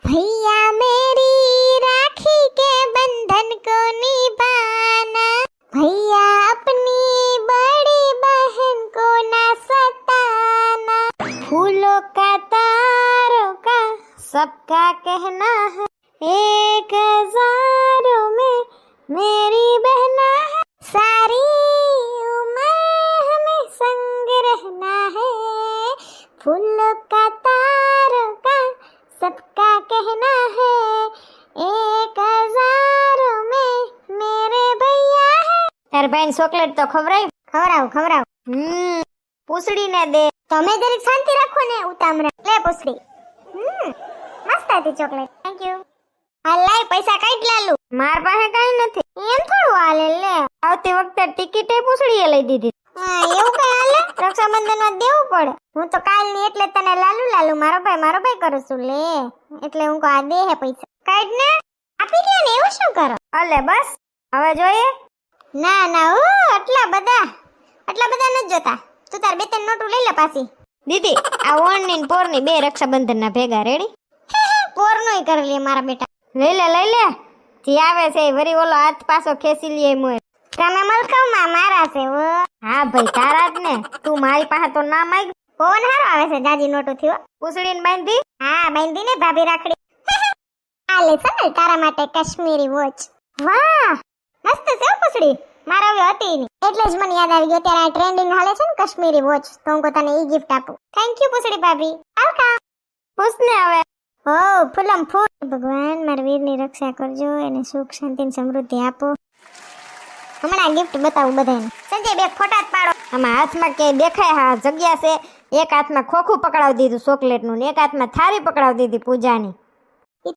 भैया मेरी राखी के बंधन को निभाना, भैया अपनी बड़ी बहन को ना सताना, फूलों का तारों का सबका कहना है, एक हजारों में मेरी बहना है, सारी उम्र हमें संग रहना है, फूलों का तारों का सबका कहना है, एक हजारों में मेरे भैया है। तार बहन ચોકલેટ તો ખવરાવ પૂછડી ને દે. તમે જરીક શાંતિ રાખો ને ઉતામરે. લે પૂછડી. મસ્ત હતી ચોકલેટ. Thank you. હા લાય પૈસા કાઢ લાલુ. માર પાસે કાઈ નથી. એમ થોડું હાલે. લે આવતી વખતે ટિકિટ એ પૂછડીએ લઈ દીધી. હા એવું કઈ હાલે? રક્ષાબંધન માં દેવું પડે. હું તો કાલની એટલે તને લાલુ મારો ભાઈ કરું છું. લે એટલે હું કો આ દે હે પૈસા. કાઢ ને આપી દે ને. એવું શું કરો? અલે બસ હવે જોઈએ. ના ઓ આટલા બધા નથી જોતા. તું તાર બે ત્રણ નોટું લઈ લે પાછી. દીદી આ ઓણની ને પોરની બે રક્ષાબંધન ના ભેગા રેડી. પોરનોય કરી લે મારા બેટા. લઈ લે જે આવે છે વરી ઓલો હાથ પાછો ખેંચી લે મોય. તમે મલકામાં મારા છે ઓ. હા ભાઈ તારા જ ને. તું મારી પાસે તો ના માંગ. કોણ હારો આવે છે જાજી નોટો થયો. પૂછડીને બાંધી. હા બાંધી ને ભાભી રાખડી. આ લે સનલ તારા માટે કાશ્મીરી વોચ. વાહ મસ્ત છે પૂછડી. મારા હવે હતી ની એટલે જ મને યાદ આવી ગયો. ત્યારે આ ટ્રેન્ડિંગ હાલે છે ને કાશ્મીરી વોચ, તો હું તને ઈ ગિફ્ટ આપું. થેન્ક યુ પૂછડી ભાભી. આલકા પૂછને હવે. ઓ ફૂલમ ફૂલ. ભગવાન મારા વીરની રક્ષા કરજો, એને સુખ શાંતિ ને સમૃદ્ધિ આપો. હમણાં ગિફ્ટ બતાવું બધાને. સંજય બે ફોટા જ પાડો. આમાં હાથમાં કે દેખાય હા જગ્યા છે. એક હાથમાં ખોખું પકડાવી દીધું ચોકલેટ નું ને એક હાથમાં થાળી પકડાવી દીધી પૂજાની.